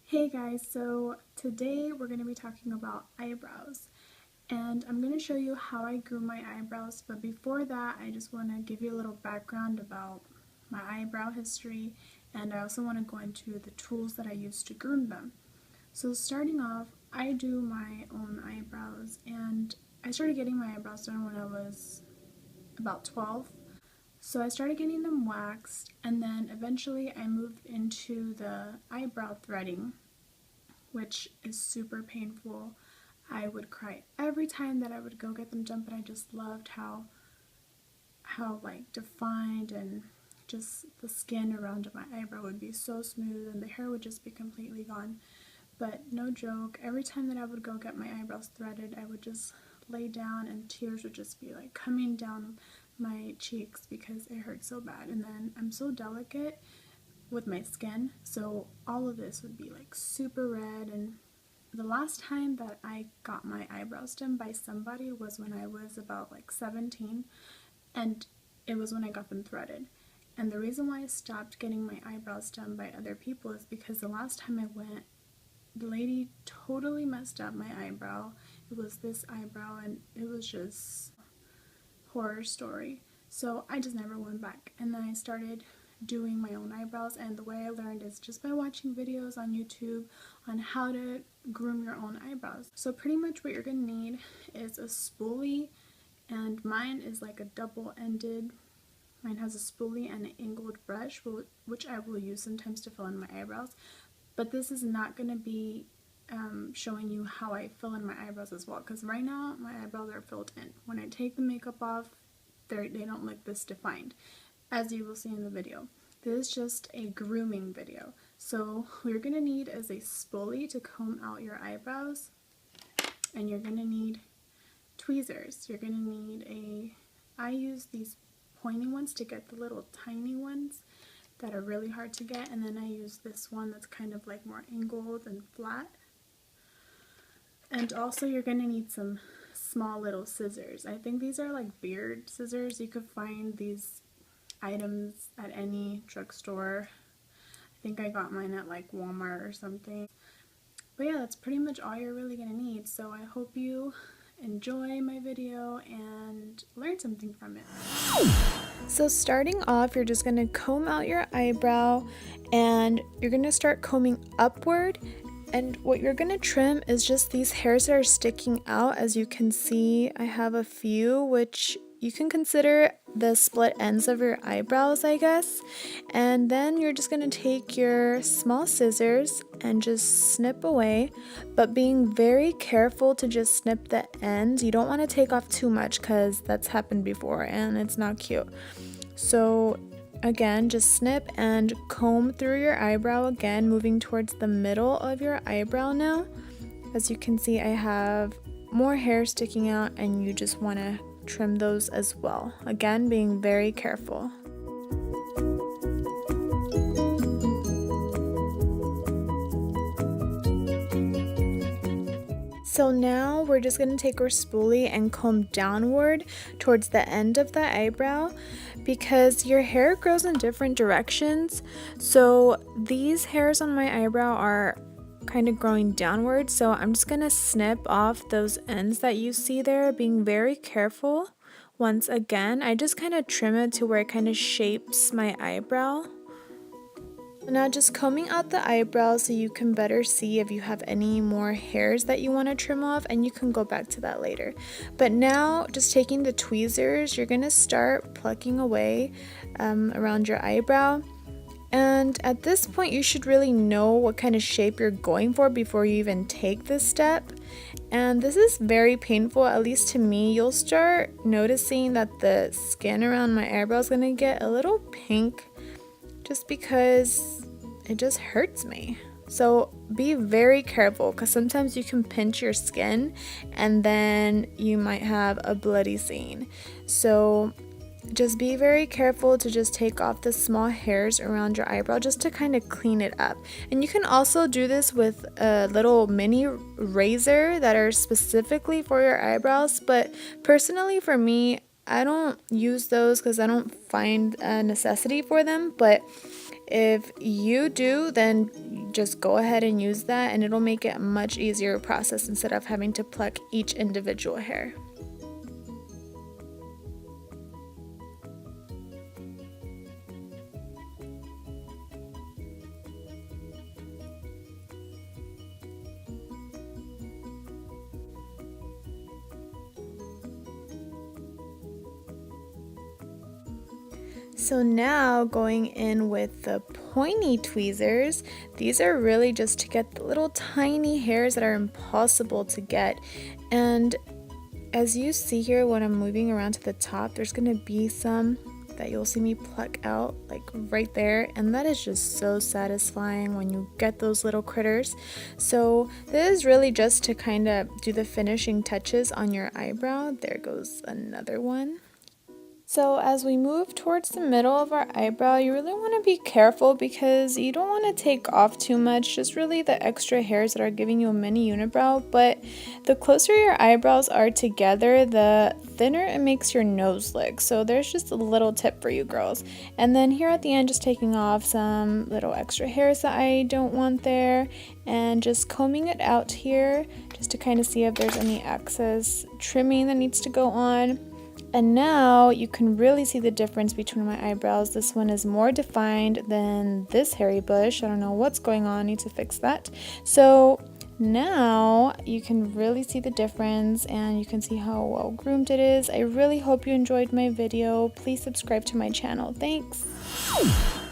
Hey guys, so today we're going to be talking about eyebrows, and I'm going to show you how I grew my eyebrows, but before that I just want to give you a little background about my eyebrow history, and I also want to go into the tools that I use to groom them. So starting off, I do my own eyebrows, and I started getting my eyebrows done when I was about 12. So I started getting them waxed, and then eventually I moved into the eyebrow threading, which is super painful. I would cry every time that I would go get them done, but I just loved how like defined and just the skin around my eyebrow would be so smooth and the hair would just be completely gone. But no joke, every time that I would go get my eyebrows threaded, I would just lay down and tears would just be like coming down my cheeks because it hurt so bad. And then I'm so delicate with my skin, so all of this would be like super red. And the last time that I got my eyebrows done by somebody was when I was about like 17, and it was when I got them threaded. And the reason why I stopped getting my eyebrows done by other people is because the last time I went, the lady totally messed up my eyebrow. It was this eyebrow and it was just horror story. So I just never went back, and then I started doing my own eyebrows, and the way I learned is just by watching videos on YouTube on how to groom your own eyebrows. So pretty much what you're going to need is a spoolie, and mine is like a double-ended. Mine has a spoolie and an angled brush, which I will use sometimes to fill in my eyebrows, but this is not going to be showing you how I fill in my eyebrows as well, because right now my eyebrows are filled in. When I take the makeup off, they don't look this defined, as you will see in the video. This is just a grooming video. So what you're going to need is a spoolie to comb out your eyebrows, and you're going to need tweezers. You're going to need I use these pointy ones to get the little tiny ones that are really hard to get, and then I use this one that's kind of like more angled and flat. And also you're going to need some small little scissors. I think these are like beard scissors. You could find these items at any drugstore. I think I got mine at like Walmart or something. But yeah, that's pretty much all you're really going to need. So I hope you enjoy my video and learn something from it. So starting off, you're just going to comb out your eyebrow, and you're going to start combing upward. And what you're going to trim is just these hairs that are sticking out. As you can see, I have a few, which you can consider the split ends of your eyebrows, I guess. And then you're just going to take your small scissors and just snip away, but being very careful to just snip the ends. You don't want to take off too much because that's happened before and it's not cute. So again, just snip and comb through your eyebrow again, moving towards the middle of your eyebrow now. As you can see, I have more hair sticking out, and you just want to trim those as well. Again, being very careful. So now we're just going to take our spoolie and comb downward towards the end of the eyebrow, because your hair grows in different directions. So these hairs on my eyebrow are kind of growing downward, so I'm just going to snip off those ends that you see there, being very careful. Once again, I just kind of trim it to where it kind of shapes my eyebrow. Now just combing out the eyebrows so you can better see if you have any more hairs that you want to trim off, and you can go back to that later. But now just taking the tweezers, you're going to start plucking away around your eyebrow. And at this point you should really know what kind of shape you're going for before you even take this step. And this is very painful, at least to me. You'll start noticing that the skin around my eyebrow is going to get a little pink, just because it just hurts me. So be very careful, because sometimes you can pinch your skin and then you might have a bloody scene. So just be very careful to just take off the small hairs around your eyebrow just to kind of clean it up. And you can also do this with a little mini razor that are specifically for your eyebrows, but personally for me, I don't use those because I don't find a necessity for them. But if you do, then just go ahead and use that, and it'll make it a much easier process instead of having to pluck each individual hair. So now going in with the pointy tweezers, these are really just to get the little tiny hairs that are impossible to get. And as you see here, when I'm moving around to the top, there's going to be some that you'll see me pluck out like right there, and that is just so satisfying when you get those little critters. So this is really just to kind of do the finishing touches on your eyebrow. There goes another one. So as we move towards the middle of our eyebrow, you really want to be careful because you don't want to take off too much, just really the extra hairs that are giving you a mini unibrow. But the closer your eyebrows are together, the thinner it makes your nose look. So there's just a little tip for you girls. And then here at the end, just taking off some little extra hairs that I don't want there, and just combing it out here just to kind of see if there's any excess trimming that needs to go on. And now you can really see the difference between my eyebrows. This one is more defined than this hairy bush. I don't know what's going on. I need to fix that. So now you can really see the difference, and you can see how well groomed it is. I really hope you enjoyed my video. Please subscribe to my channel. Thanks.